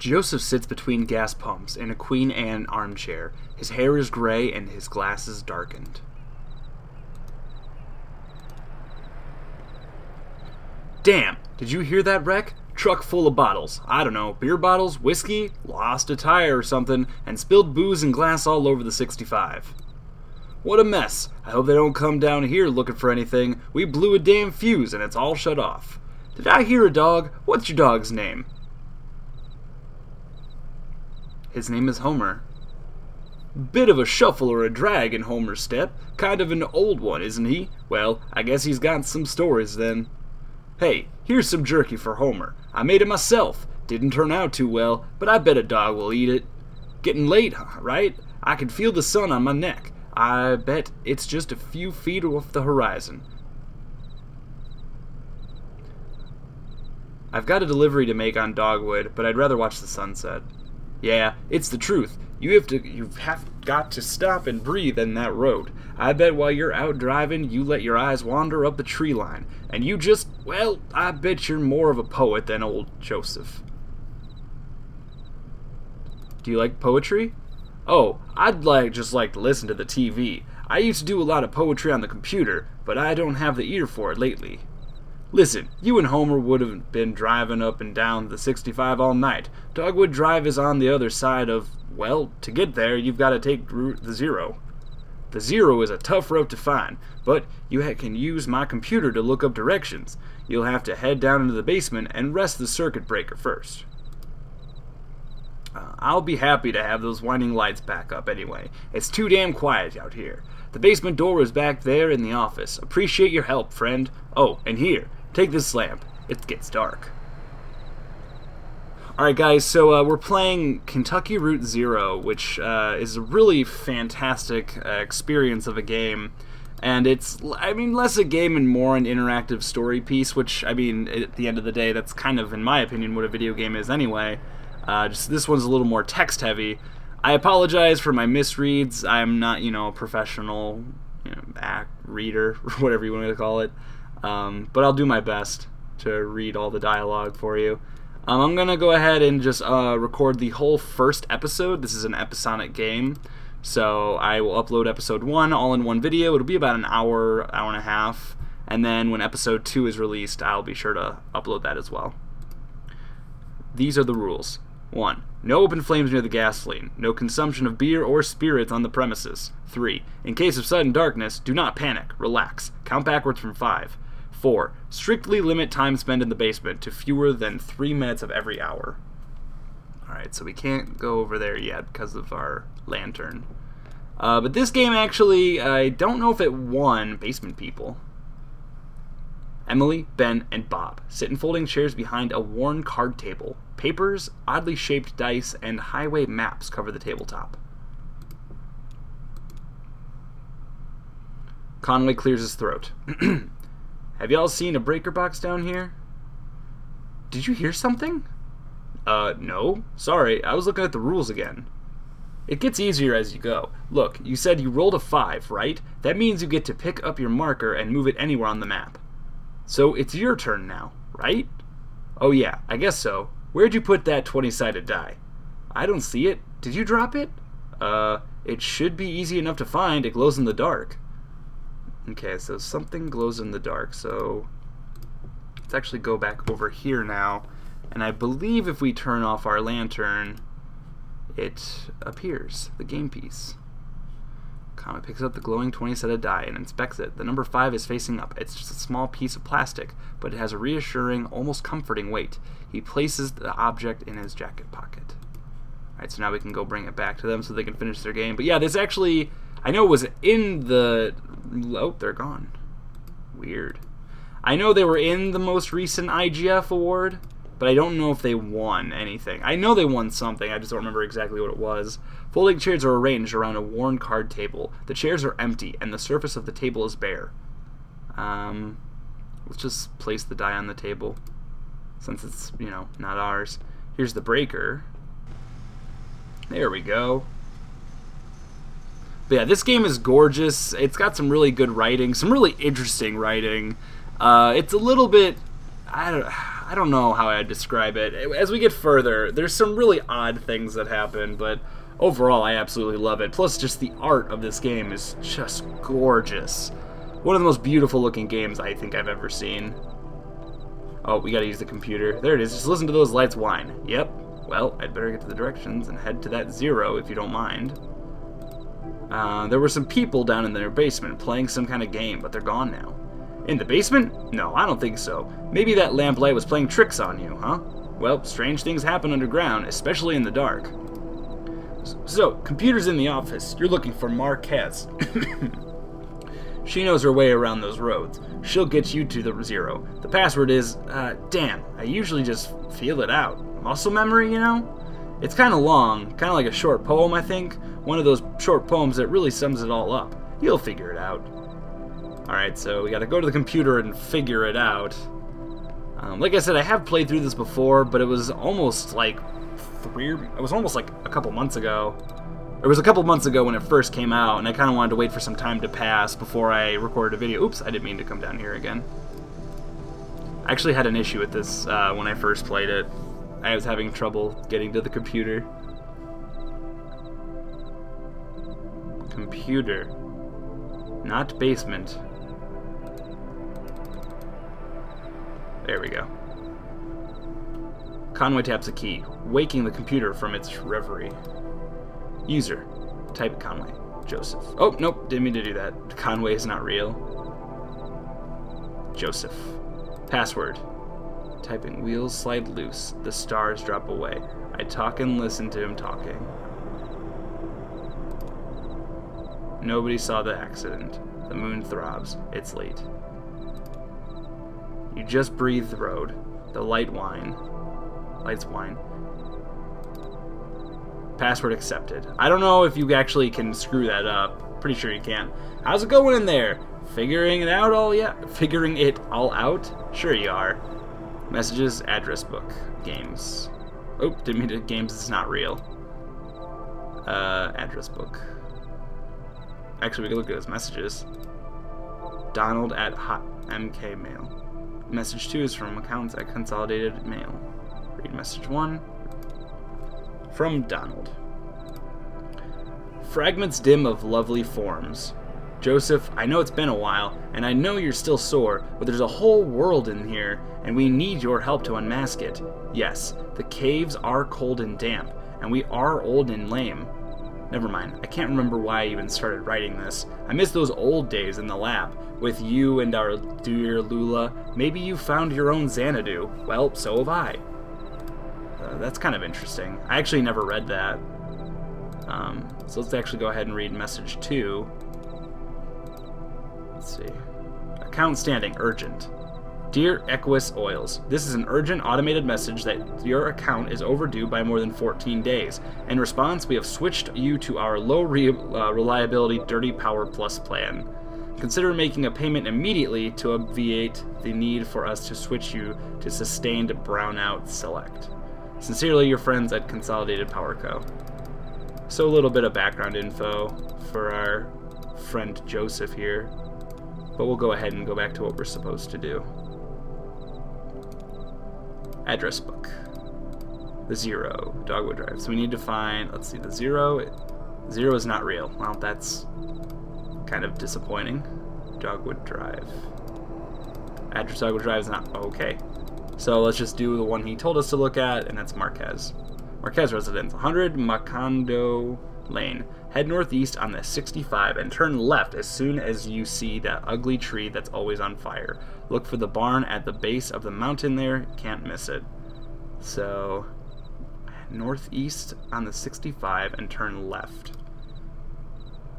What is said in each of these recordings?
Joseph sits between gas pumps in a Queen Anne armchair. His hair is gray and his glasses darkened. Damn, did you hear that wreck? Truck full of bottles. I don't know, beer bottles, whiskey, lost a tire or something, and spilled booze and glass all over the 65. What a mess. I hope they don't come down here looking for anything. We blew a damn fuse and it's all shut off. Did I hear a dog? What's your dog's name? His name is Homer. Bit of a shuffle or a drag in Homer's step. Kind of an old one, isn't he? Well, I guess he's got some stories then. Hey, here's some jerky for Homer. I made it myself. Didn't turn out too well, but I bet a dog will eat it. Getting late, right? I can feel the sun on my neck. I bet it's just a few feet off the horizon. I've got a delivery to make on Dogwood, but I'd rather watch the sunset. Yeah, it's the truth. You've got to stop and breathe in that road. I bet while you're out driving, you let your eyes wander up the tree line. And you just, well, I bet you're more of a poet than old Joseph. Do you like poetry? Oh, I'd just like to listen to the TV. I used to do a lot of poetry on the computer, but I don't have the ear for it lately. Listen, you and Homer would have been driving up and down the 65 all night. Dogwood Drive is on the other side of, well, to get there, you've got to take route the 0. The 0 is a tough road to find, but you can use my computer to look up directions. You'll have to head down into the basement and rest the circuit breaker first. I'll be happy to have those winding lights back up anyway. It's too damn quiet out here. The basement door is back there in the office. Appreciate your help, friend. Oh, and here, take this lamp. It gets dark. Alright guys, so we're playing Kentucky Route Zero, which is a really fantastic experience of a game. And it's, I mean, less a game and more an interactive story piece, which, I mean, at the end of the day, that's kind of, in my opinion, what a video game is anyway. Just this one's a little more text heavy. I apologize for my misreads. I'm not, you know, a professional, reader, or whatever you want to call it. But I'll do my best to read all the dialogue for you. I'm going to go ahead and just record the whole first episode. This is an episodic game, so I will upload episode 1 all in one video. It'll be about an hour, hour and a half, and then when episode 2 is released, I'll be sure to upload that as well. These are the rules. 1. No open flames near the gasoline. No consumption of beer or spirits on the premises. 3. In case of sudden darkness, do not panic. Relax. Count backwards from 5. 4. Strictly limit time spent in the basement to fewer than 3 minutes of every hour. Alright, so we can't go over there yet because of our lantern. But this game actually, I don't know if it won Basement People. Emily, Ben, and Bob sit in folding chairs behind a worn card table. Papers, oddly shaped dice, and highway maps cover the tabletop. Conway clears his throat. Have y'all seen a breaker box down here? Did you hear something? No. Sorry, I was looking at the rules again. It gets easier as you go. Look, you said you rolled a 5, right? That means you get to pick up your marker and move it anywhere on the map. So it's your turn now, right? Oh yeah, I guess so. Where'd you put that 20-sided die? I don't see it. Did you drop it? It should be easy enough to find. It glows in the dark. Okay, so something glows in the dark, so let's actually go back over here now, and I believe if we turn off our lantern, it appears, the game piece. Comet picks up the glowing 20-sided die and inspects it. The number 5 is facing up. It's just a small piece of plastic, but it has a reassuring, almost comforting weight. He places the object in his jacket pocket. Alright, so now we can go bring it back to them so they can finish their game. But yeah, this actually, I know it was in the... Oh, they're gone. Weird. I know they were in the most recent IGF award, but I don't know if they won anything. I know they won something, I just don't remember exactly what it was. Folding chairs are arranged around a worn card table. The chairs are empty, and the surface of the table is bare. Let's just place the die on the table, since it's, you know, not ours. Here's the breaker. There we go. But yeah, this game is gorgeous. It's got some really good writing, some really interesting writing. It's a little bit, I I don't know how I'd describe it. As we get further, there's some really odd things that happen, but overall I absolutely love it. Plus, just the art of this game is just gorgeous. One of the most beautiful looking games I think I've ever seen. Oh, we gotta use the computer. There it is. Just listen to those lights whine. Yep. Well, I'd better get to the directions and head to that 0 if you don't mind. There were some people down in their basement playing some kind of game, but they're gone now. In the basement? No, I don't think so. Maybe that lamplight was playing tricks on you, huh? Well, strange things happen underground, especially in the dark. So, computer's in the office. You're looking for Marquez. She knows her way around those roads. She'll get you to the 0. The password is, damn, I usually just feel it out. Muscle memory, you know? It's kind of long, kind of like a short poem, I think. One of those short poems that really sums it all up. You'll figure it out. Alright, so we gotta go to the computer and figure it out. Like I said, I have played through this before, but it was almost like a couple months ago. It was a couple months ago when it first came out, and I kind of wanted to wait for some time to pass before I recorded a video. Oops, I didn't mean to come down here again. I actually had an issue with this when I first played it. I was having trouble getting to the computer. Computer. Not basement. There we go. Conway taps a key, waking the computer from its reverie. User. Type Conway. Joseph. Oh, nope, didn't mean to do that. Conway is not real. Joseph. Password. Typing. Wheels slide loose. The stars drop away. I talk and listen to him talking. Nobody saw the accident. The moon throbs. It's late. You just breathe the road. The lights whine. Password accepted. I don't know if you actually can screw that up. Pretty sure you can. How's it going in there? Figuring it out all yet? Figuring it all out? Sure you are. Messages, address book, games. Oh, didn't mean to. Games is not real. Address book. Actually, we can look at his messages. Donald at Hot MK Mail. Message 2 is from accounts at Consolidated Mail. Read message 1. From Donald. Fragments dim of lovely forms. Joseph, I know it's been a while, and I know you're still sore, but there's a whole world in here, and we need your help to unmask it. Yes, the caves are cold and damp, and we are old and lame. Never mind, I can't remember why I even started writing this. I miss those old days in the lab, with you and our dear Lula. Maybe you found your own Xanadu. Well, so have I. That's kind of interesting. I actually never read that. So let's actually go ahead and read message 2. Let's see. Account standing, urgent. Dear Equus Oils, this is an urgent automated message that your account is overdue by more than 14 days. In response, we have switched you to our low reliability Dirty Power Plus plan. Consider making a payment immediately to obviate the need for us to switch you to Sustained Brownout Select. Sincerely, your friends at Consolidated Power Co. So a little bit of background info for our friend Joseph here. But we'll go ahead and go back to what we're supposed to do. Address book. The 0. Dogwood Drive. So we need to find, let's see, the 0. 0 is not real. Well, that's kind of disappointing. Dogwood Drive. Address Dogwood Drive is not okay. So let's just do the one he told us to look at, and that's Marquez. Marquez residence, 100 Macondo Lane. Head northeast on the 65 and turn left as soon as you see that ugly tree that's always on fire. Look for the barn at the base of the mountain there. Can't miss it. So, northeast on the 65 and turn left.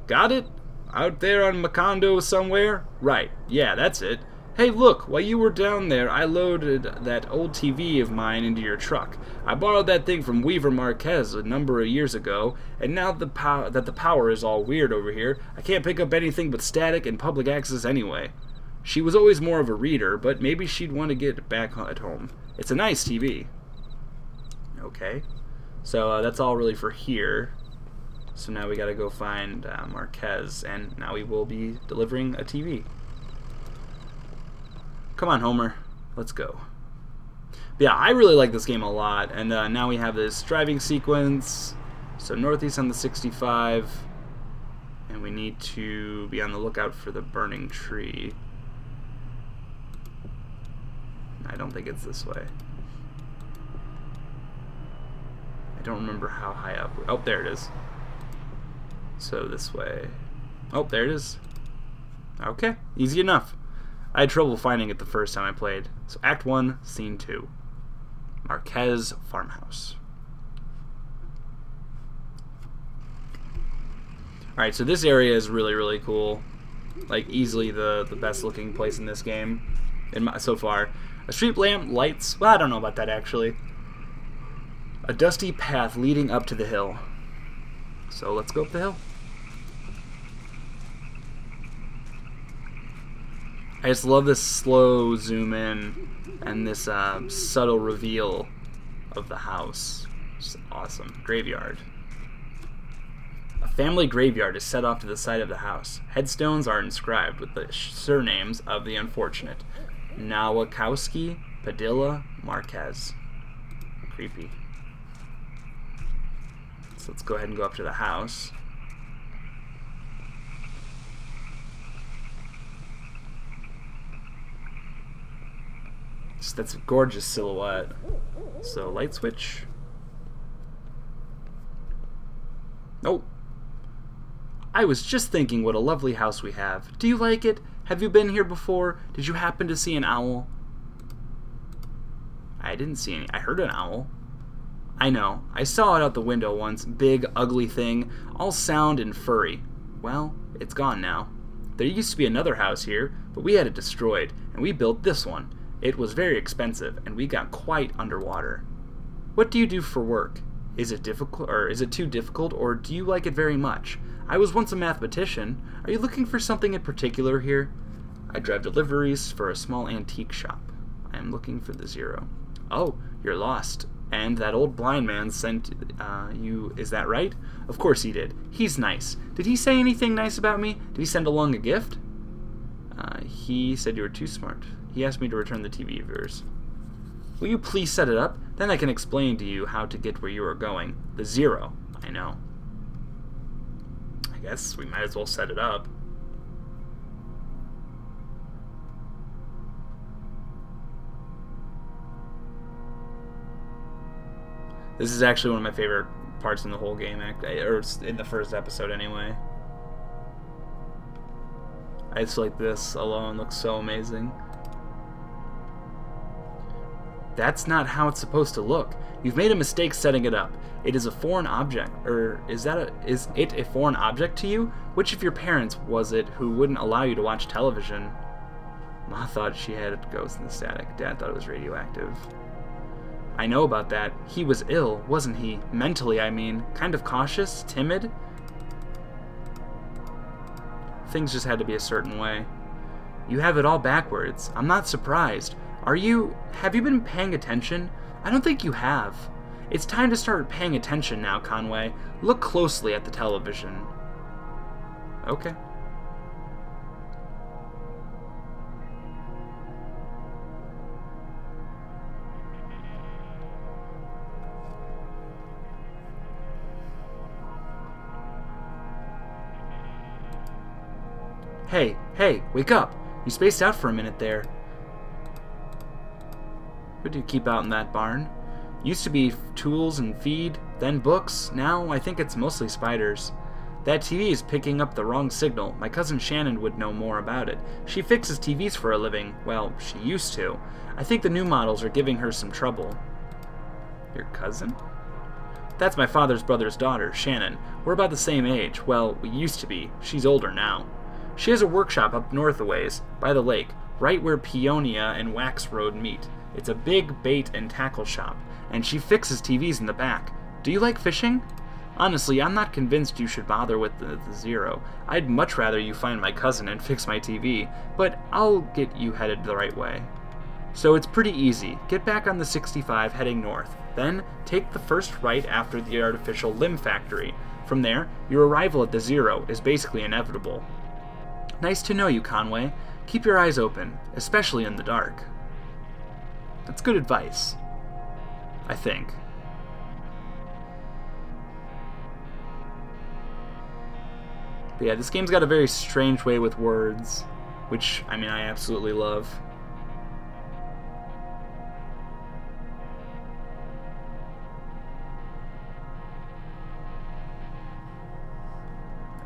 Got it? Out there on Macondo somewhere? Right. Yeah, that's it. Hey, look, while you were down there, I loaded that old TV of mine into your truck. I borrowed that thing from Weaver Marquez a number of years ago, and now that the power is all weird over here, I can't pick up anything but static and public access anyway. She was always more of a reader, but maybe she'd want to get back at home. It's a nice TV. Okay. So that's all really for here. So now we gotta go find Marquez, and now we will be delivering a TV. Come on, Homer. Let's go. But yeah, I really like this game a lot. And now we have this driving sequence. So northeast on the 65. And we need to be on the lookout for the burning tree. I don't think it's this way. I don't remember how high up. Oh, there it is. So this way. Oh, there it is. Okay, easy enough. I had trouble finding it the first time I played. So Act 1, Scene 2. Marquez farmhouse. Alright, so this area is really, really cool. Like, easily the best looking place in this game so far. A street lamp, lights. Well, I don't know about that, actually. A dusty path leading up to the hill. So let's go up the hill. I just love this slow zoom in and this subtle reveal of the house. Just awesome. Graveyard. A family graveyard is set off to the side of the house. Headstones are inscribed with the surnames of the unfortunate. Nowakowski, Padilla, Marquez. Creepy. So let's go ahead and go up to the house. That's a gorgeous silhouette. So, light switch. Oh. I was just thinking what a lovely house we have. Do you like it? Have you been here before? Did you happen to see an owl? I didn't see any. I heard an owl. I know. I saw it out the window once. Big, ugly thing. All sound and furry. Well, it's gone now. There used to be another house here, but we had it destroyed, and we built this one. It was very expensive, and we got quite underwater. What do you do for work? Is it difficult, or is it too difficult, or do you like it very much? I was once a mathematician. Are you looking for something in particular here? I drive deliveries for a small antique shop. I am looking for the 0. Oh, you're lost. And that old blind man sent you, is that right? Of course he did. He's nice. Did he say anything nice about me? Did he send along a gift? He said you were too smart. He asked me to return the TV of yours. Will you please set it up? Then I can explain to you how to get where you are going. The 0. I know. I guess we might as well set it up. This is actually one of my favorite parts in the whole game, or in the first episode anyway. I just like this alone, looks so amazing. That's not how it's supposed to look. You've made a mistake setting it up. It is a foreign object, or is it a foreign object to you? Which of your parents was it who wouldn't allow you to watch television? Ma thought she had ghosts in the static. Dad thought it was radioactive. I know about that. He was ill, wasn't he? Mentally, I mean. Kind of cautious, timid. Things just had to be a certain way. You have it all backwards. I'm not surprised. Have you been paying attention? I don't think you have. It's time to start paying attention now, Conway. Look closely at the television. Okay. Hey, wake up! You spaced out for a minute there. What do you keep out in that barn? Used to be tools and feed, then books. Now I think it's mostly spiders. That TV is picking up the wrong signal. My cousin Shannon would know more about it. She fixes TVs for a living. Well, she used to. I think the new models are giving her some trouble. Your cousin? That's my father's brother's daughter, Shannon. We're about the same age. Well, we used to be. She's older now. She has a workshop up north a ways, by the lake, right where Peonia and Wax Road meet. It's a big bait and tackle shop, and she fixes TVs in the back. Do you like fishing? Honestly, I'm not convinced you should bother with the 0. I'd much rather you find my cousin and fix my TV, but I'll get you headed the right way. So it's pretty easy. Get back on the 65 heading north. Then take the first right after the artificial limb factory. From there, your arrival at the 0 is basically inevitable. Nice to know you, Conway. Keep your eyes open, especially in the dark. That's good advice. I think. But yeah, this game's got a very strange way with words, which, I mean, I absolutely love.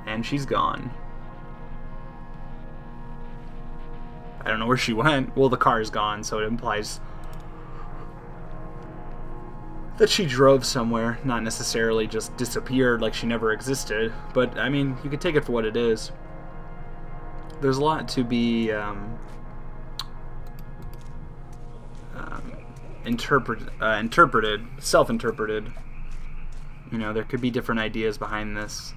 And she's gone. I don't know where she went. Well, the car is gone, so it implies that she drove somewhere, not necessarily just disappeared like she never existed. But, I mean, you could take it for what it is. There's a lot to be interpreted, self-interpreted. You know, there could be different ideas behind this.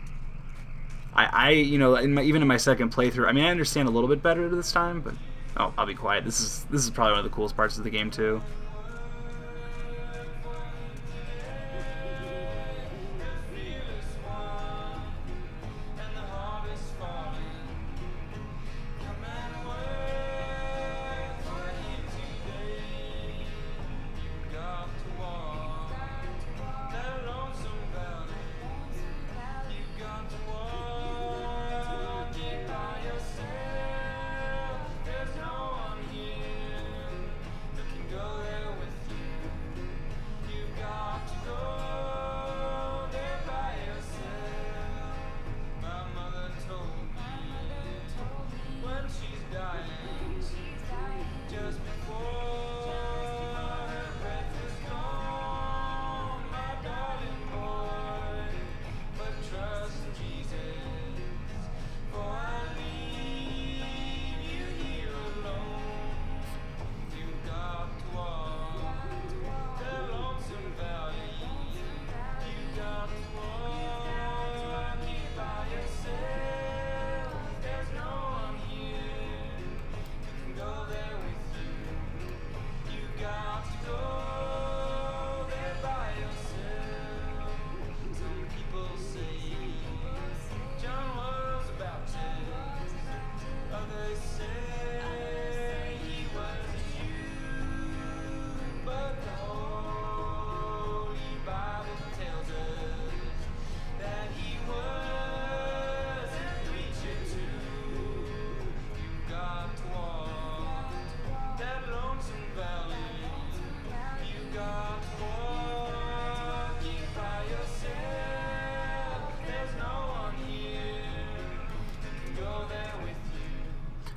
You know, even in my second playthrough, I mean, I understand a little bit better this time, but oh, I'll be quiet. This is probably one of the coolest parts of the game too.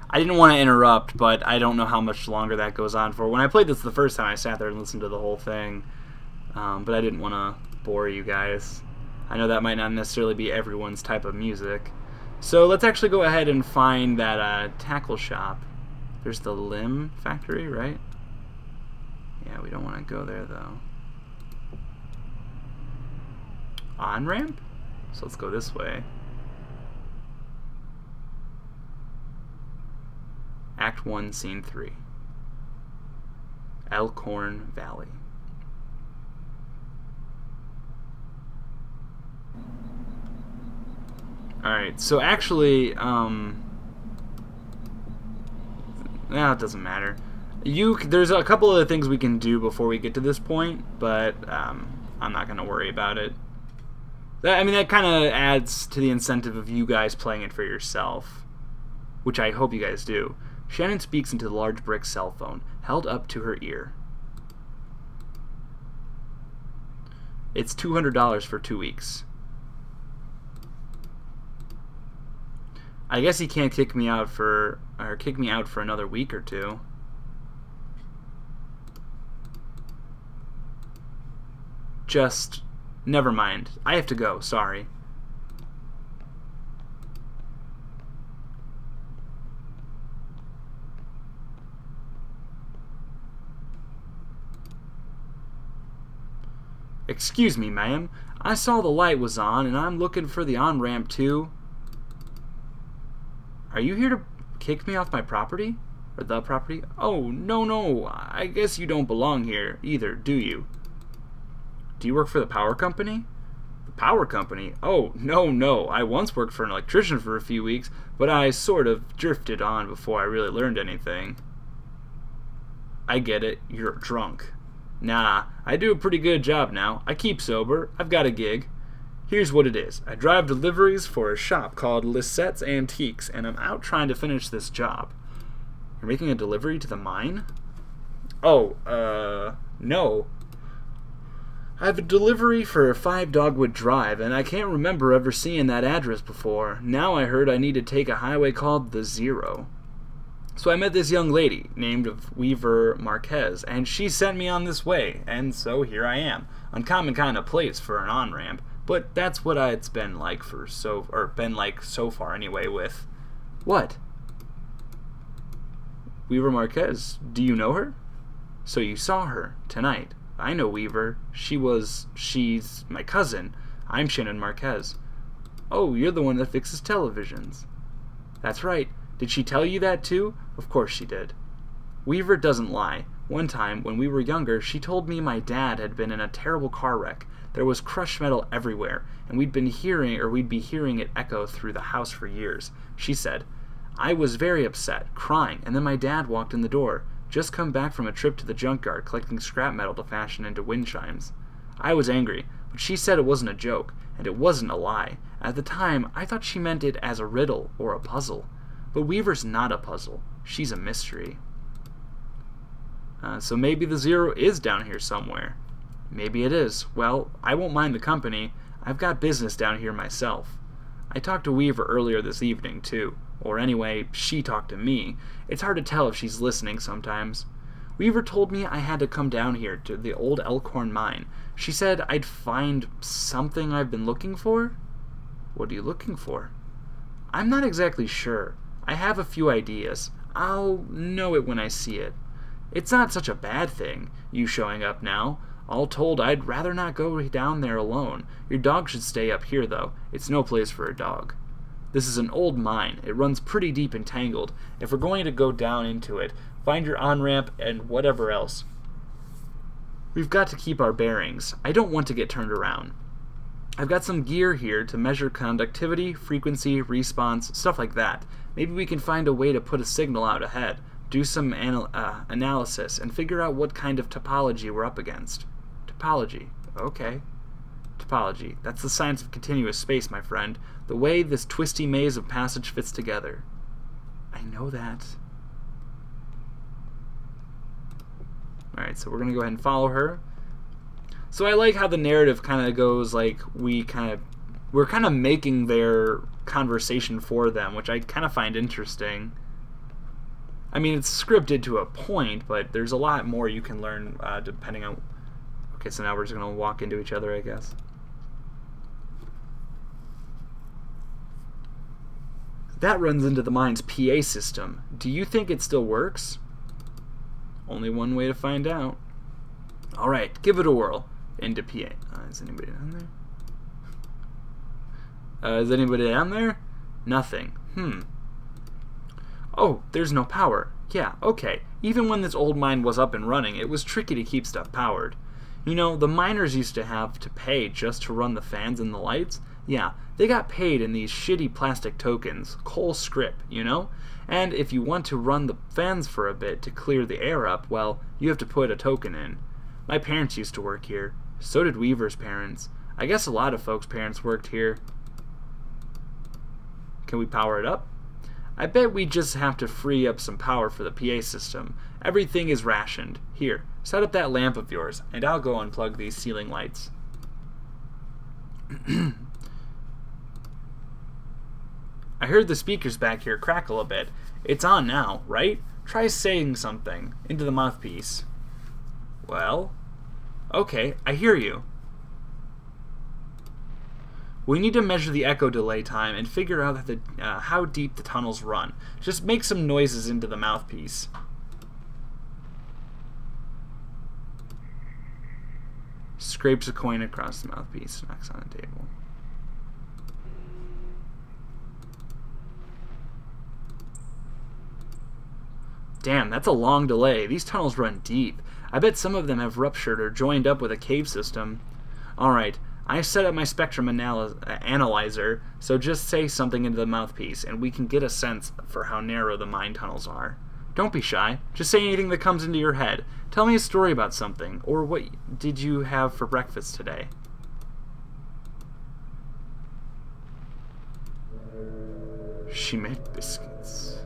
I didn't want to interrupt, but I don't know how much longer that goes on for. When I played this the first time, I sat there and listened to the whole thing, but I didn't want to bore you guys. I know that might not necessarily be everyone's type of music. So let's actually go ahead and find that tackle shop. There's the limb factory, right? Yeah, we don't want to go there, though. On-ramp? So let's go this way. Act 1, Scene 3. Elorn Valley. Alright, so actually, no, it doesn't matter. There's a couple of things we can do before we get to this point, but I'm not going to worry about it. I mean, that kind of adds to the incentive of you guys playing it for yourself, which I hope you guys do. Shannon speaks into the large brick cell phone, held up to her ear. It's $200 for 2 weeks. I guess he can't kick me out for another week or two. Just never mind. I have to go, sorry. Excuse me, ma'am. I saw the light was on, and I'm looking for the on-ramp, too. Are you here to kick me off my property? Or the property? Oh, no. I guess you don't belong here, either, do you? Do you work for the power company? The power company? Oh, no. I once worked for an electrician for a few weeks, but I sort of drifted on before I really learned anything. I get it. You're drunk. Nah, I do a pretty good job now. I keep sober. I've got a gig. Here's what it is. I drive deliveries for a shop called Lisette's Antiques, and I'm out trying to finish this job. You're making a delivery to the mine? Oh, no. I have a delivery for 5 Dogwood Drive, and I can't remember ever seeing that address before. Now I heard I need to take a highway called the Zero. So I met this young lady named Weaver Marquez, and she sent me on this way, and so here I am. Uncommon kind of place for an on-ramp, but that's what it's been like so far anyway with... What? Weaver Marquez, do you know her? So you saw her tonight. I know Weaver. She's my cousin. I'm Shannon Marquez. Oh, you're the one that fixes televisions. That's right. Did she tell you that too? Of course she did. Weaver doesn't lie. One time, when we were younger, she told me my dad had been in a terrible car wreck. There was crushed metal everywhere, and we'd be hearing it echo through the house for years. She said, I was very upset, crying, and then my dad walked in the door. Just come back from a trip to the junkyard collecting scrap metal to fashion into wind chimes. I was angry, but she said it wasn't a joke, and it wasn't a lie. At the time, I thought she meant it as a riddle or a puzzle. But Weaver's not a puzzle. She's a mystery. So maybe the Zero is down here somewhere. Maybe it is. Well, I won't mind the company. I've got business down here myself. I talked to Weaver earlier this evening, too. Or anyway, she talked to me. It's hard to tell if she's listening sometimes. Weaver told me I had to come down here to the old Elkhorn mine. She said I'd find something I've been looking for? What are you looking for? I'm not exactly sure. I have a few ideas. I'll know it when I see it. It's not such a bad thing, you showing up now. All told, I'd rather not go down there alone. Your dog should stay up here, though. It's no place for a dog. This is an old mine. It runs pretty deep and tangled. If we're going to go down into it, find your on-ramp and whatever else. We've got to keep our bearings. I don't want to get turned around. I've got some gear here to measure conductivity, frequency, response, stuff like that. Maybe we can find a way to put a signal out ahead, do some analysis, and figure out what kind of topology we're up against. Topology. Okay. Topology. That's the science of continuous space, my friend. The way this twisty maze of passage fits together. I know that. Alright, so we're going to go ahead and follow her. So I like how the narrative kind of goes, like, we're kind of making their conversation for them, which I kind of find interesting. I mean, it's scripted to a point, but there's a lot more you can learn depending on... Okay, so now we're just going to walk into each other, I guess. That runs into the mine's PA system. Do you think it still works? Only one way to find out. Alright, give it a whirl. Into PA. Is anybody down there? Is anybody down there? Nothing. Oh, there's no power. Yeah, okay. Even when this old mine was up and running, it was tricky to keep stuff powered. You know, the miners used to have to pay just to run the fans and the lights. Yeah, they got paid in these shitty plastic tokens, coal scrip, you know? And if you want to run the fans for a bit to clear the air up, well, you have to put a token in. My parents used to work here. So did Weaver's parents. I guess a lot of folks' parents worked here. Can we power it up? I bet we just have to free up some power for the PA system. Everything is rationed. Here, set up that lamp of yours, and I'll go unplug these ceiling lights. I heard the speakers back here crackle a bit. It's on now, right? Try saying something into the mouthpiece. Well? Okay, I hear you. We need to measure the echo delay time and figure out how deep the tunnels run. Just make some noises into the mouthpiece. Scrapes a coin across the mouthpiece, knocks on the table. Damn, that's a long delay. These tunnels run deep. I bet some of them have ruptured or joined up with a cave system. Alright, I set up my spectrum analyzer, so just say something into the mouthpiece, and we can get a sense for how narrow the mine tunnels are. Don't be shy. Just say anything that comes into your head. Tell me a story about something, or what did you have for breakfast today? She made biscuits.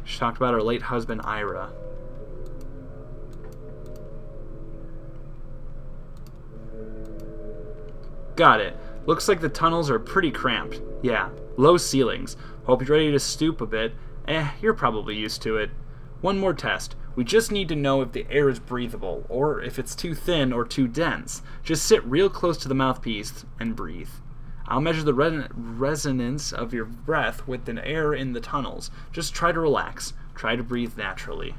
She talked about her late husband, Ira. Got it. Looks like the tunnels are pretty cramped. Yeah, low ceilings. Hope you're ready to stoop a bit. You're probably used to it. One more test. We just need to know if the air is breathable, or if it's too thin or too dense. Just sit real close to the mouthpiece and breathe. I'll measure the resonance of your breath with the air in the tunnels. Just try to relax. Try to breathe naturally.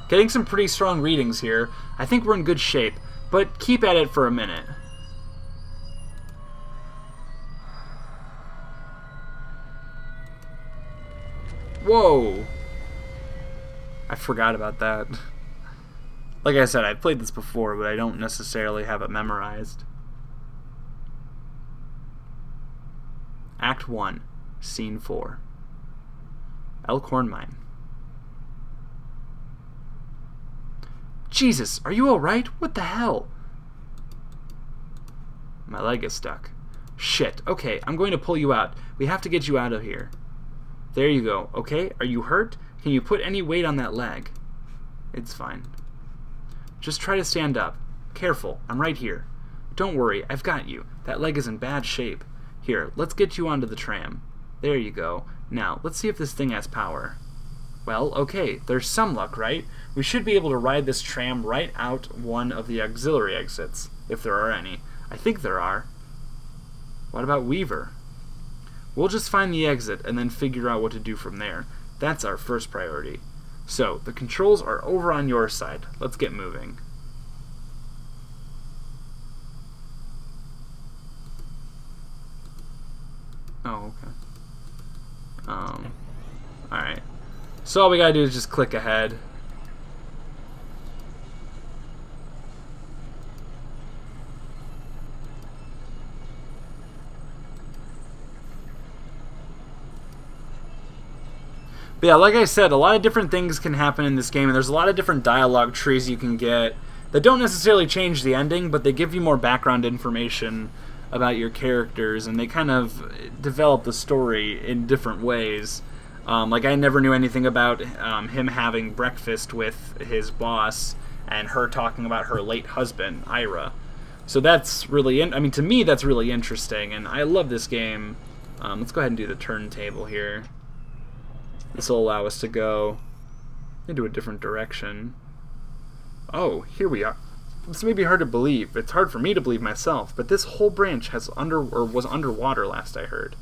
Getting some pretty strong readings here. I think we're in good shape, but keep at it for a minute. Whoa! I forgot about that. Like I said, I've played this before, but I don't necessarily have it memorized. Act 1, Scene 4. Elorn Mine. Jesus, are you alright? What the hell? My leg is stuck. Shit, okay, I'm going to pull you out. We have to get you out of here. There you go, okay? Are you hurt? Can you put any weight on that leg? It's fine. Just try to stand up. Careful, I'm right here. Don't worry, I've got you. That leg is in bad shape. Here, let's get you onto the tram. There you go. Now, let's see if this thing has power. Well, okay, there's some luck, right? We should be able to ride this tram right out one of the auxiliary exits, if there are any. I think there are. What about Weaver? We'll just find the exit and then figure out what to do from there. That's our first priority. So, the controls are over on your side. Let's get moving. Oh, okay. Alright. So all we gotta do is just click ahead. But yeah, like I said, a lot of different things can happen in this game, and there's a lot of different dialogue trees you can get that don't necessarily change the ending, but they give you more background information about your characters, and they kind of develop the story in different ways. Like, I never knew anything about him having breakfast with his boss and her talking about her late husband, Ira. So that's really, I mean, to me, that's really interesting, and I love this game. Let's go ahead and do the turntable here. This will allow us to go into a different direction. Oh, here we are. This may be hard to believe. It's hard for me to believe myself, but this whole branch was underwater last I heard.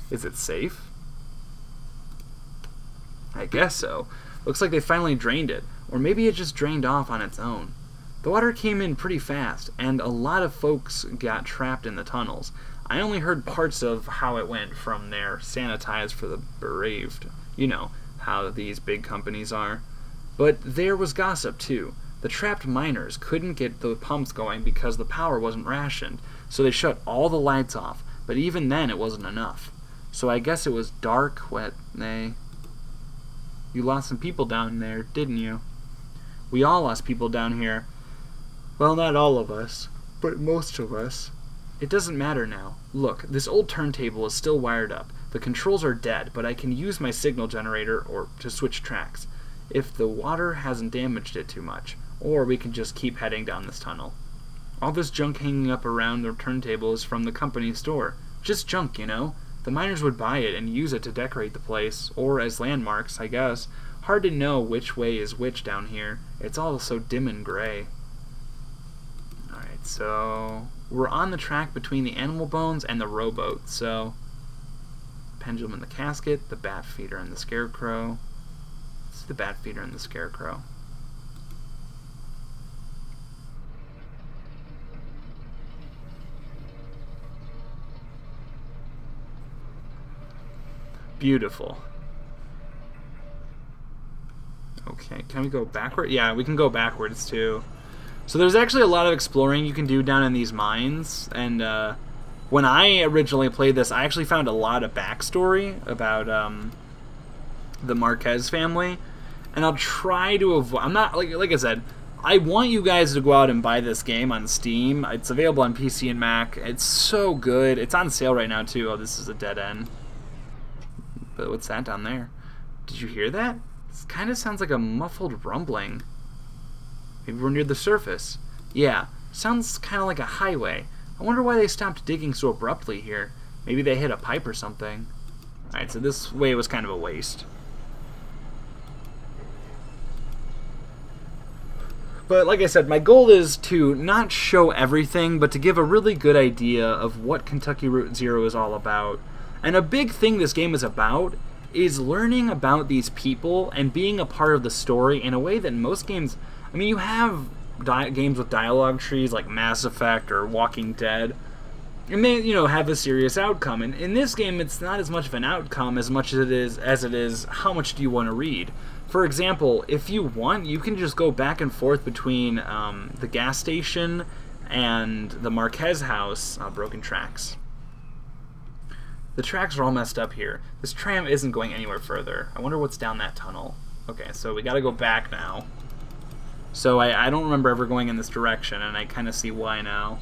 Is it safe? I guess so. Looks like they finally drained it, or maybe it just drained off on its own. The water came in pretty fast, and a lot of folks got trapped in the tunnels. I only heard parts of how it went from there, sanitized for the bereaved. You know how these big companies are. But there was gossip, too. The trapped miners couldn't get the pumps going because the power wasn't rationed, so they shut all the lights off, but even then it wasn't enough. So I guess it was dark, wet, You lost some people down there, didn't you? We all lost people down here. Well, not all of us, but most of us. It doesn't matter now. Look, this old turntable is still wired up. The controls are dead, but I can use my signal generator or to switch tracks, if the water hasn't damaged it too much, or we can just keep heading down this tunnel. All this junk hanging up around the turntable is from the company store. Just junk, you know? The miners would buy it and use it to decorate the place, or as landmarks, I guess. Hard to know which way is which down here. It's all so dim and gray. Alright, so we're on the track between the animal bones and the rowboat, so pendulum in the casket, the bat feeder and the scarecrow. It's the bat feeder and the scarecrow. Beautiful. Okay, can we go backward? Yeah, we can go backwards too. So there's actually a lot of exploring you can do down in these mines, and when I originally played this, I actually found a lot of backstory about the Marquez family, and I'll try to avoid. I'm not like I said. I want you guys to go out and buy this game on Steam. It's available on PC and Mac. It's so good. It's on sale right now too. Oh, this is a dead end. But what's that down there? Did you hear that? It kind of sounds like a muffled rumbling. Maybe we're near the surface. Yeah, sounds kind of like a highway. I wonder why they stopped digging so abruptly here. Maybe they hit a pipe or something. Alright, so this way was kind of a waste. But like I said, my goal is to not show everything, but to give a really good idea of what Kentucky Route Zero is all about. And a big thing this game is about is learning about these people and being a part of the story in a way that most games... I mean, you have games with dialogue trees like Mass Effect or Walking Dead, and they, you know, have a serious outcome. And in this game, it's not as much of an outcome as much as it is how much do you want to read. For example, if you want, you can just go back and forth between the gas station and the Marquez house. Broken tracks. The tracks are all messed up here. This tram isn't going anywhere further. I wonder what's down that tunnel. Okay, so we gotta go back now. So I don't remember ever going in this direction, and I kind of see why now.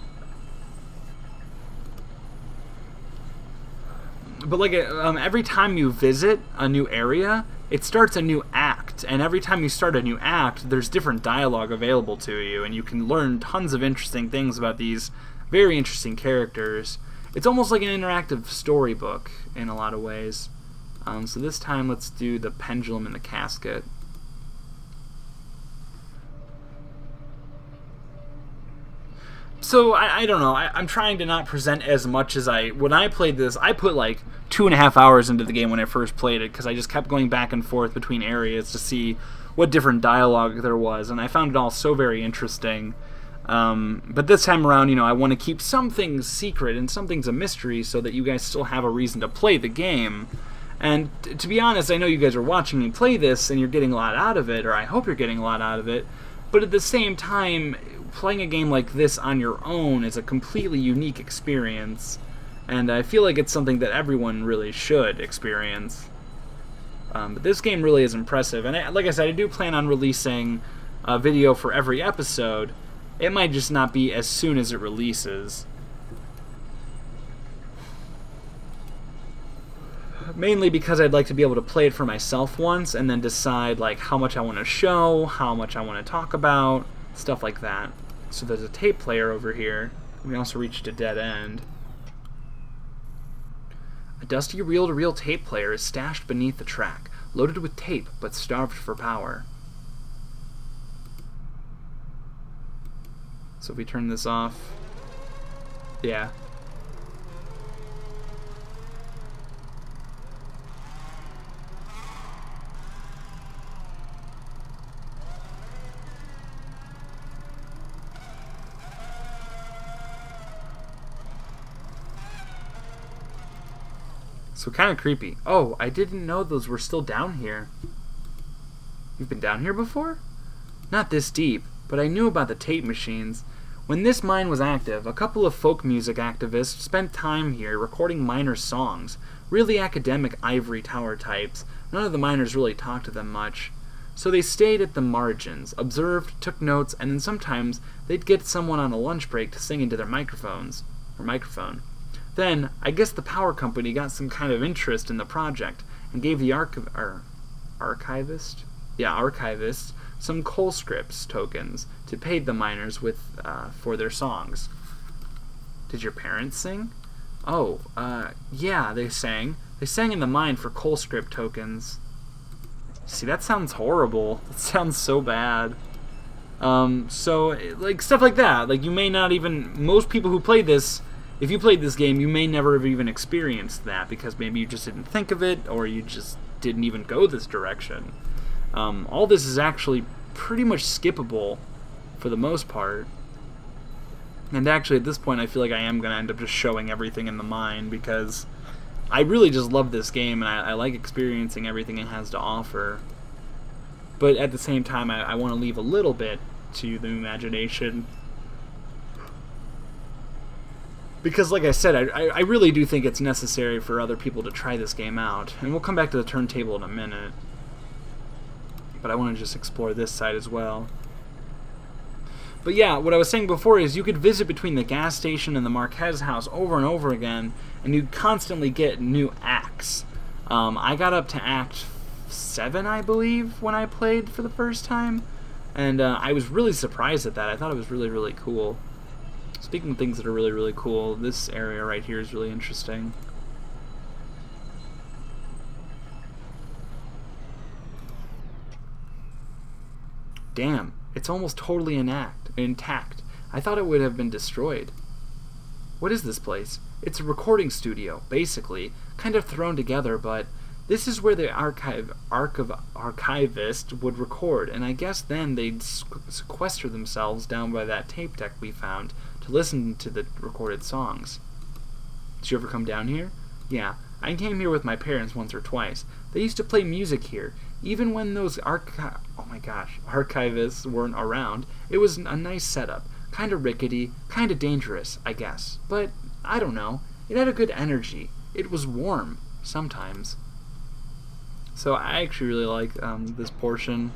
But like every time you visit a new area, it starts a new act, and every time you start a new act, there's different dialogue available to you, and you can learn tons of interesting things about these very interesting characters. It's almost like an interactive storybook in a lot of ways. So this time, let's do the pendulum and the casket. So, I don't know, I'm trying to not present as much as when I played this, I put like 2.5 hours into the game when I first played it, because I just kept going back and forth between areas to see what different dialogue there was, and I found it all so very interesting. But this time around, you know, I want to keep some things secret and some things a mystery so that you guys still have a reason to play the game. And to be honest, I know you guys are watching me play this and you're getting a lot out of it, or I hope you're getting a lot out of it, but at the same time, playing a game like this on your own is a completely unique experience, and I feel like it's something that everyone really should experience. But this game really is impressive, and like I said, I do plan on releasing a video for every episode. It might just not be as soon as it releases. Mainly because I'd like to be able to play it for myself once and then decide like how much I want to show, how much I want to talk about, stuff like that. So there's a tape player over here. We also reached a dead end. A dusty reel-to-reel tape player is stashed beneath the track, loaded with tape but starved for power. So if we turn this off, yeah. So kind of creepy. Oh, I didn't know those were still down here. You've been down here before? Not this deep, but I knew about the tape machines. When this mine was active, a couple of folk music activists spent time here recording miners' songs. Really academic ivory tower types. None of the miners really talked to them much. So they stayed at the margins, observed, took notes, and then sometimes they'd get someone on a lunch break to sing into their microphone. Then, I guess the power company got some kind of interest in the project and gave the archivist some coal scripts tokens to pay the miners with for their songs. Did your parents sing? Oh, yeah, they sang. They sang in the mine for coal script tokens. See, that sounds horrible. It sounds so bad. So, like, stuff like that. Like, you may not even... Most people who play this... If you played this game, you may never have even experienced that because maybe you just didn't think of it or you just didn't even go this direction. All this is actually pretty much skippable for the most part. And actually, at this point, I feel like I am going to end up just showing everything in the mine because I really just love this game and I like experiencing everything it has to offer. But at the same time, I want to leave a little bit to the imagination. Because, like I said, I really do think it's necessary for other people to try this game out. And we'll come back to the turntable in a minute. But I want to just explore this side as well. But yeah, what I was saying before is you could visit between the gas station and the Marquez house over and over again, and you'd constantly get new acts. I got up to Act 7, I believe, when I played for the first time. And I was really surprised at that. I thought it was really, really cool. Speaking of things that are really, really cool, this area right here is really interesting. Damn, it's almost totally intact. I thought it would have been destroyed. What is this place? It's a recording studio, basically, kind of thrown together, but this is where the archivist would record, and I guess then they'd sequester themselves down by that tape deck we found to listen to the recorded songs. Did you ever come down here? Yeah, I came here with my parents once or twice. They used to play music here, even when those archivists weren't around. It was a nice setup, kind of rickety, kind of dangerous, I guess, but I don't know. It had a good energy. It was warm, sometimes. So I actually really like this portion,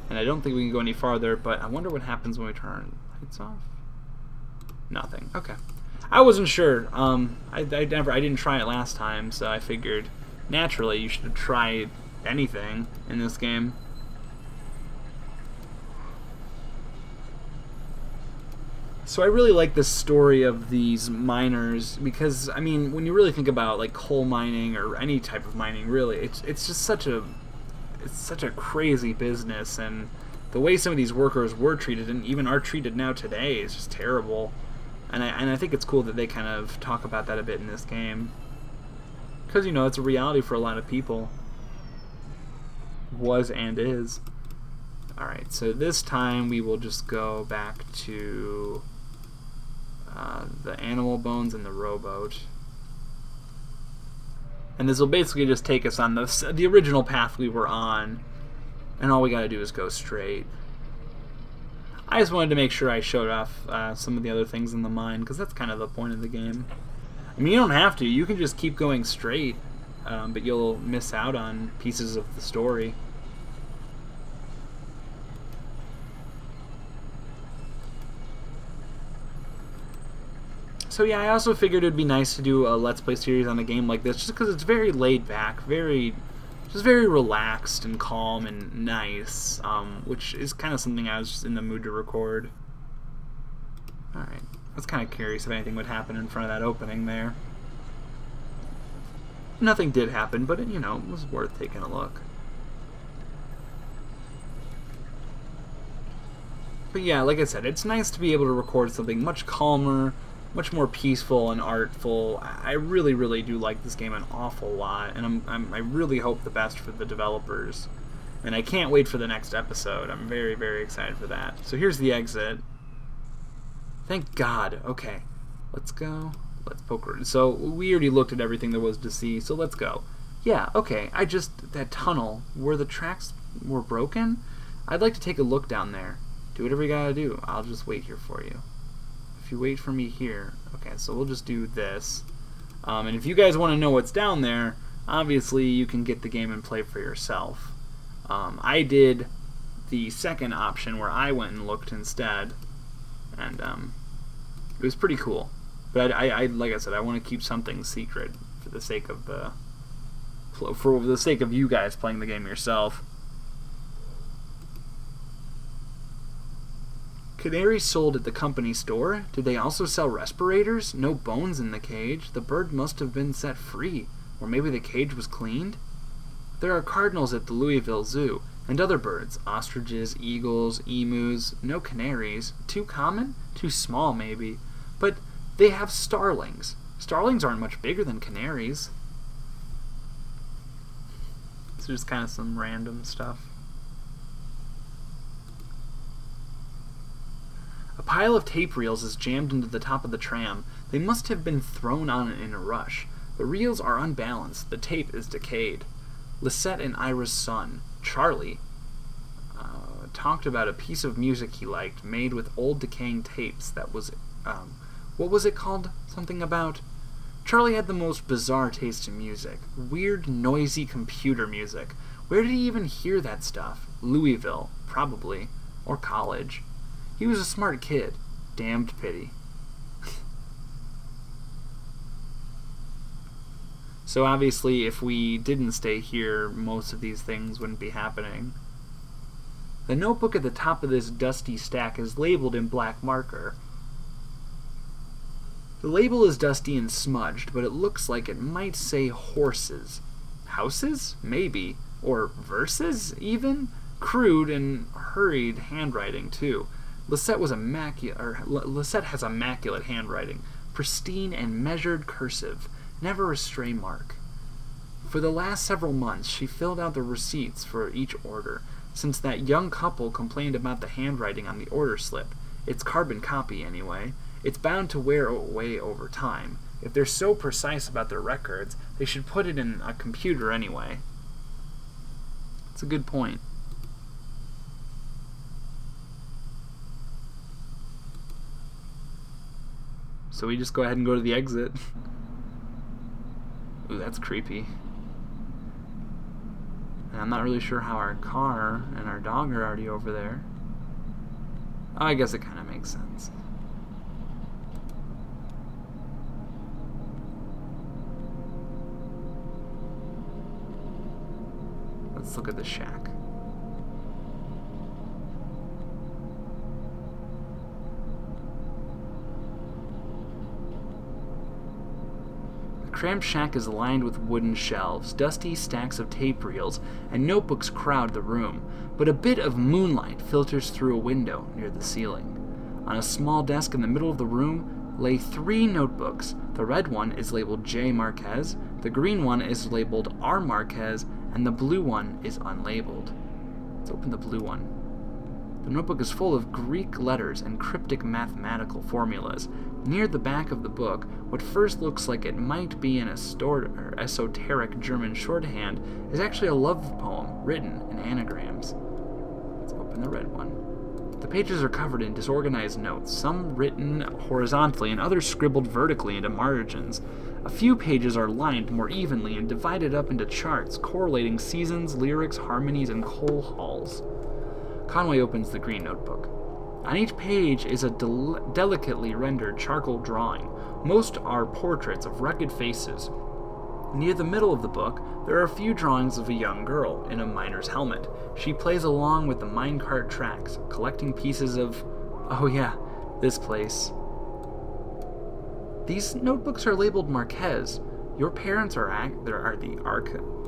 and I don't think we can go any farther, but I wonder what happens when we turn lights off. Nothing. Okay. I wasn't sure. I didn't try it last time, so I figured naturally you should try anything in this game. So I really like the story of these miners because, I mean, when you really think about like coal mining or any type of mining, really, it's just such a crazy business, and the way some of these workers were treated and even are treated now today is just terrible. And I think it's cool that they kind of talk about that a bit in this game, because, you know, it's a reality for a lot of people. Was and is. Alright, so this time we will just go back to the animal bones and the rowboat. And this will basically just take us on the original path we were on, and all we gotta do is go straight. I just wanted to make sure I showed off some of the other things in the mine, because that's kind of the point of the game. I mean, you don't have to. You can just keep going straight, but you'll miss out on pieces of the story. So yeah, I also figured it'd be nice to do a Let's Play series on a game like this, just because it's very laid back, just very relaxed and calm and nice, which is kind of something I was just in the mood to record. Alright, I was kind of curious if anything would happen in front of that opening there. Nothing did happen, but it, you know, was worth taking a look. But yeah, like I said, it's nice to be able to record something much calmer, much more peaceful and artful. I really, really do like this game an awful lot, and I really hope the best for the developers. And I can't wait for the next episode. I'm very, very excited for that. So here's the exit. Thank God. Okay, let's go. Let's poke. So we already looked at everything there was to see, so let's go. Yeah, okay, that tunnel where the tracks were broken, I'd like to take a look down there. Do whatever you gotta do. I'll just wait here for you. You wait for me here. Okay, so we'll just do this. And if you guys want to know what's down there, obviously you can get the game and play for yourself. I did the second option where I went and looked instead, and it was pretty cool. But I like I said, I want to keep something secret for the sake of you guys playing the game yourself. Canaries sold at the company store? Did they also sell respirators? No bones in the cage. The bird must have been set free. Or maybe the cage was cleaned? There are cardinals at the Louisville Zoo, and other birds. Ostriches, eagles, emus. No canaries. Too common? Too small, maybe. But they have starlings. Starlings aren't much bigger than canaries. It's just kind of some random stuff. A pile of tape reels is jammed into the top of the tram. They must have been thrown on in a rush. The reels are unbalanced. The tape is decayed. Lisette and Ira's son, Charlie. talked about a piece of music he liked made with old decaying tapes that was, what was it called? Something about... Charlie had the most bizarre taste in music. Weird, noisy computer music. Where did he even hear that stuff? Louisville, probably. Or college. He was a smart kid. Damned pity. So obviously, if we didn't stay here, most of these things wouldn't be happening. The notebook at the top of this dusty stack is labeled in black marker. The label is dusty and smudged, but it looks like it might say horses. Houses? Maybe. Or verses, even? Crude and hurried handwriting, too. Lisette has immaculate handwriting. Pristine and measured cursive. Never a stray mark. For the last several months, she filled out the receipts for each order, since that young couple complained about the handwriting on the order slip. It's carbon copy, anyway. It's bound to wear away over time. If they're so precise about their records, they should put it in a computer anyway. It's a good point. So we just go ahead and go to the exit. Ooh, that's creepy. And I'm not really sure how our car and our dog are already over there. Oh, I guess it kind of makes sense. Let's look at the shack. The cramped shack is lined with wooden shelves. Dusty stacks of tape reels and notebooks crowd the room, but a bit of moonlight filters through a window near the ceiling. On a small desk in the middle of the room lay 3 notebooks. The red one is labeled J. Marquez, the green one is labeled R. Marquez, and the blue one is unlabeled. Let's open the blue one. The notebook is full of Greek letters and cryptic mathematical formulas. Near the back of the book, what first looks like it might be an esoteric German shorthand is actually a love poem written in anagrams. Let's open the red one. The pages are covered in disorganized notes, some written horizontally and others scribbled vertically into margins. A few pages are lined more evenly and divided up into charts, correlating seasons, lyrics, harmonies, and coal halls. Conway opens the green notebook. On each page is a delicately rendered charcoal drawing. Most are portraits of rugged faces. Near the middle of the book, there are a few drawings of a young girl in a miner's helmet. She plays along with the minecart tracks, collecting pieces of... oh yeah, this place. These notebooks are labeled Marquez. Your parents are the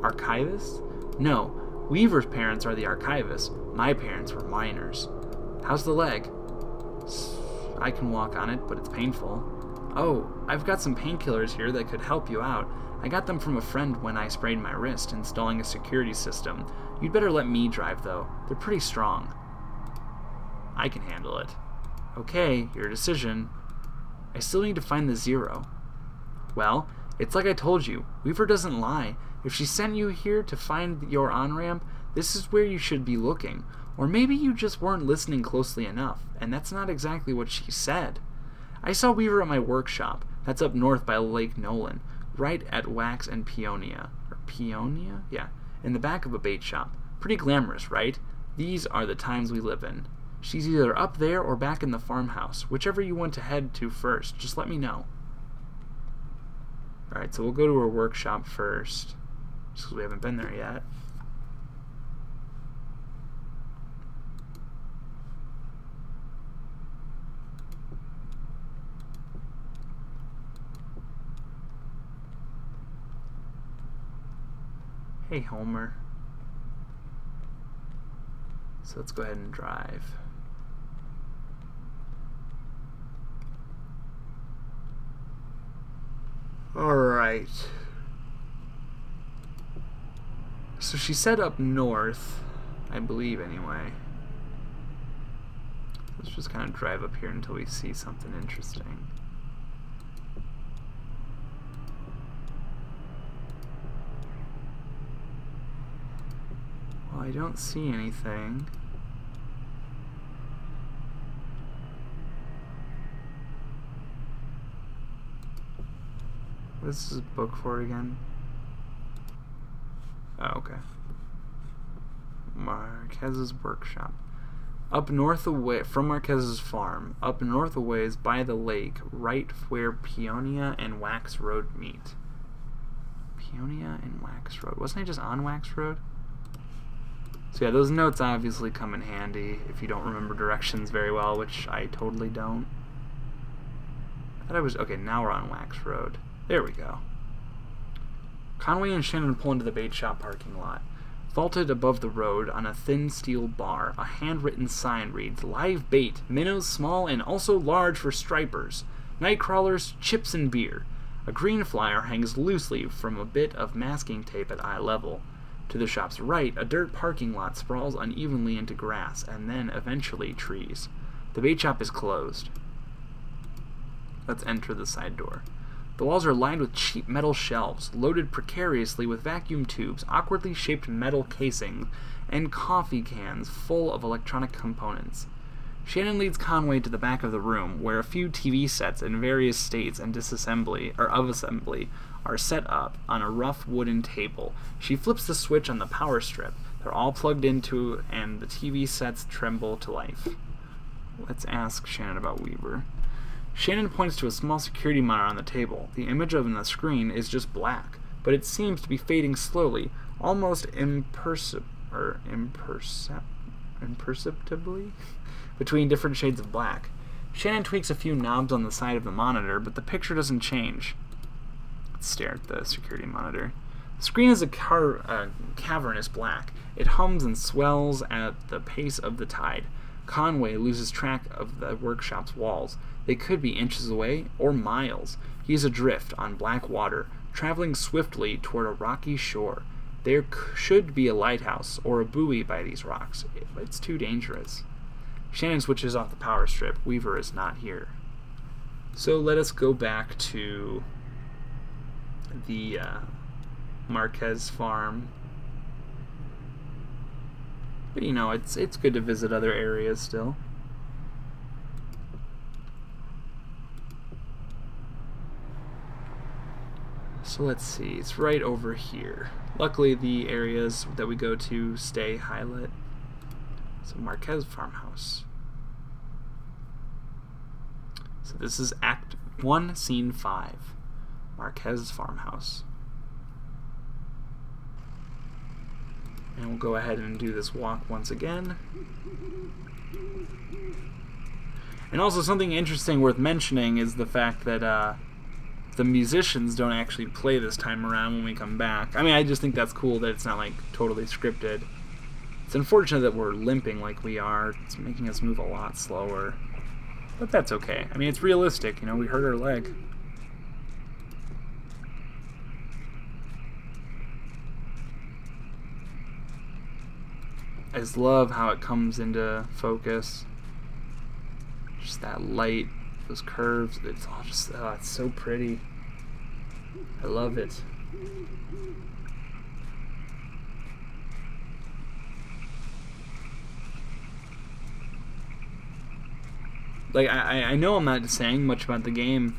archivists? No, Weaver's parents are the archivists. My parents were miners. How's the leg? I can walk on it, but it's painful. Oh, I've got some painkillers here that could help you out. I got them from a friend when I sprained my wrist installing a security system. You'd better let me drive, though. They're pretty strong. I can handle it. Okay, your decision. I still need to find the 0. Well, it's like I told you. Weaver doesn't lie. If she sent you here to find your on-ramp, this is where you should be looking. Or maybe you just weren't listening closely enough, and that's not exactly what she said. I saw Weaver at my workshop. That's up north by Lake Nolan, right at Wax and Peonia. Or Peonia? Yeah, in the back of a bait shop. Pretty glamorous, right? These are the times we live in. She's either up there or back in the farmhouse. Whichever you want to head to first, just let me know. Alright, so we'll go to her workshop first, just because we haven't been there yet. Hey, Homer. So let's go ahead and drive. Alright. So she said up north, I believe anyway. Let's just kind of drive up here until we see something interesting. Well, I don't see anything. What's this book for again? Oh, okay. Marquez's workshop. Up north away from Marquez's farm, up north a ways by the lake, right where Peonia and Wax Road meet. Peonia and Wax Road. Wasn't I just on Wax Road? So yeah, those notes obviously come in handy if you don't remember directions very well, which I totally don't. I thought I was... Okay, now we're on Wax Road. There we go. Conway and Shannon pull into the bait shop parking lot. Vaulted above the road on a thin steel bar, a handwritten sign reads, "Live bait, minnows small and also large for stripers, night crawlers, chips and beer." A green flyer hangs loosely from a bit of masking tape at eye level. To the shop's right, a dirt parking lot sprawls unevenly into grass, and then eventually trees. The bait shop is closed. Let's enter the side door. The walls are lined with cheap metal shelves, loaded precariously with vacuum tubes, awkwardly shaped metal casings, and coffee cans full of electronic components. Shannon leads Conway to the back of the room, where a few TV sets in various states and assembly are set up on a rough wooden table. She flips the switch on the power strip. They're all plugged into, and the TV sets tremble to life. Let's ask Shannon about Weaver. Shannon points to a small security monitor on the table. The image on the screen is just black, but it seems to be fading slowly, almost imperceptibly between different shades of black. Shannon tweaks a few knobs on the side of the monitor, but the picture doesn't change. Let's stare at the security monitor. The screen is a cavernous black. It hums and swells at the pace of the tide. Conway loses track of the workshop's walls. They could be inches away or miles. He is adrift on black water, traveling swiftly toward a rocky shore. There should be a lighthouse or a buoy by these rocks. It's too dangerous. Shannon switches off the power strip. Weaver is not here. So let us go back to the Marquez farm. But you know, it's good to visit other areas still. So let's see, it's right over here. Luckily the areas that we go to stay highlit. So Marquez farmhouse. So this is Act 1, Scene 5. Marquez farmhouse. And we'll go ahead and do this walk once again. And also something interesting worth mentioning is the fact that the musicians don't actually play this time around when we come back. I mean, I just think that's cool that it's not like totally scripted. It's unfortunate that we're limping like we are. It's making us move a lot slower. But that's okay. I mean, it's realistic, you know, we hurt our leg. I just love how it comes into focus. Just that light, those curves, it's all just, oh, it's so pretty. I love it. Like, I know I'm not saying much about the game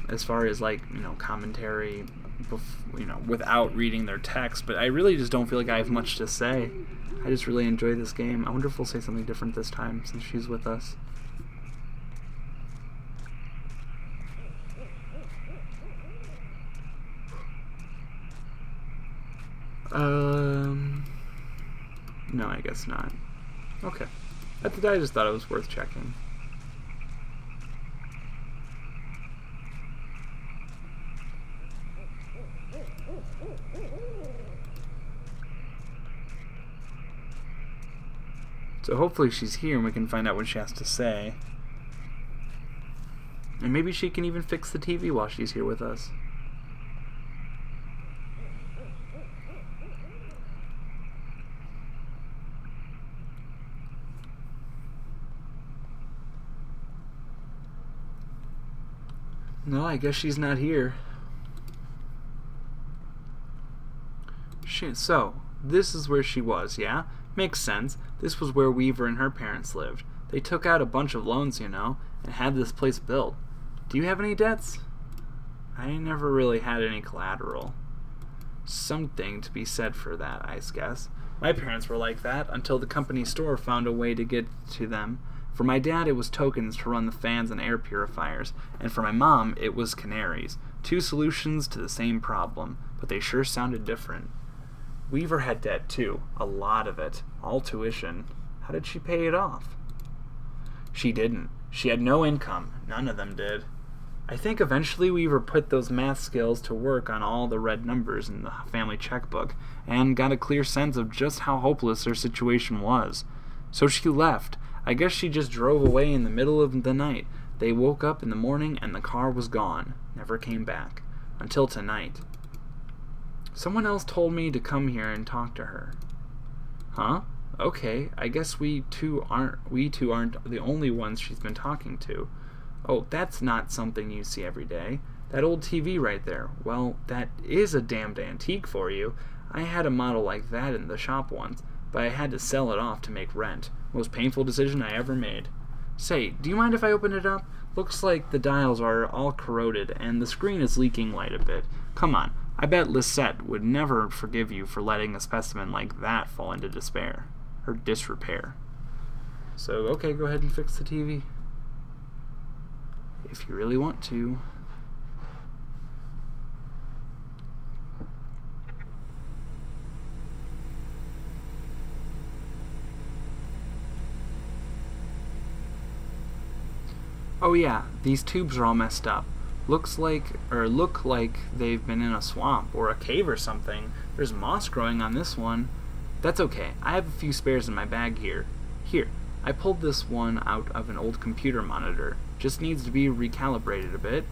as far as, like, you know, commentary, you know, without reading their text, but I really just don't feel like I have much to say. I just really enjoy this game. I wonder if we'll say something different this time since she's with us. No, I guess not. Okay. I just thought it was worth checking. So hopefully she's here and we can find out what she has to say. And maybe she can even fix the TV while she's here with us. No, I guess she's not here. So, this is where she was, yeah? Makes sense. This was where Weaver and her parents lived. They took out a bunch of loans, you know, and had this place built. Do you have any debts? I never really had any collateral. Something to be said for that, I guess. My parents were like that until the company store found a way to get to them. For my dad, it was tokens to run the fans and air purifiers, and for my mom, it was canaries. Two solutions to the same problem, but they sure sounded different. Weaver had debt too, a lot of it, all tuition. How did she pay it off? She didn't. She had no income. None of them did. I think eventually Weaver put those math skills to work on all the red numbers in the family checkbook and got a clear sense of just how hopeless their situation was. So she left. I guess she just drove away in the middle of the night. They woke up in the morning and the car was gone. Never came back. Until tonight. Someone else told me to come here and talk to her. Huh? Okay, I guess we two aren't the only ones she's been talking to. Oh, that's not something you see every day. That old TV right there. Well, that is a damned antique for you. I had a model like that in the shop once, but I had to sell it off to make rent. Most painful decision I ever made. Say, do you mind if I open it up? Looks like the dials are all corroded and the screen is leaking light a bit. Come on, I bet Lisette would never forgive you for letting a specimen like that fall into despair. Or disrepair. So, okay, go ahead and fix the TV. If you really want to. Oh yeah, these tubes are all messed up. Look like they've been in a swamp or a cave or something. There's moss growing on this one. That's okay. I have a few spares in my bag here. Here, I pulled this one out of an old computer monitor. Just needs to be recalibrated a bit.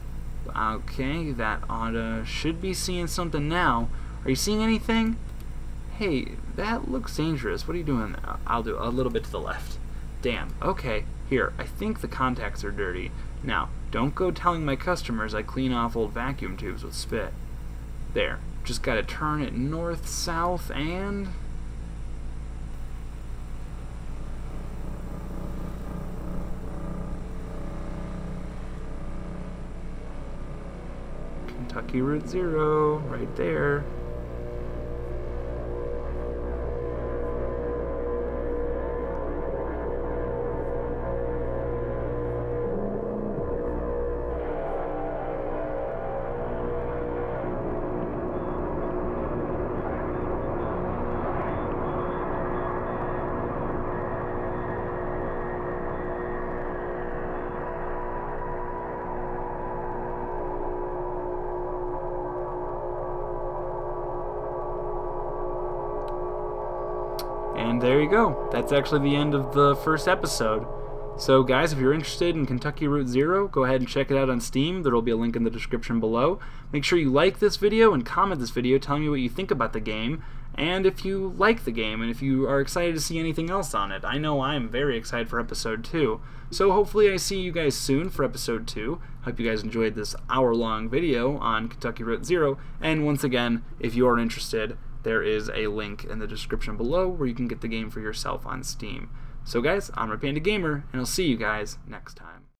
Okay, that should be seeing something now. Are you seeing anything? Hey, that looks dangerous. What are you doing? I'll do a little bit to the left. Damn, okay. Here, I think the contacts are dirty. Now, don't go telling my customers I clean off old vacuum tubes with spit. There, just gotta turn it north, south, and... Kentucky Route 0, right there. And there you go. That's actually the end of the first episode. So guys, if you're interested in Kentucky Route 0, go ahead and check it out on Steam. There will be a link in the description below. Make sure you like this video and comment this video telling me what you think about the game, and if you like the game, and if you are excited to see anything else on it. I know I'm very excited for episode 2. So hopefully I see you guys soon for episode 2. Hope you guys enjoyed this hour-long video on Kentucky Route 0, and once again, if you are interested, there is a link in the description below where you can get the game for yourself on Steam. So guys, I'm Panda Gamer, and I'll see you guys next time.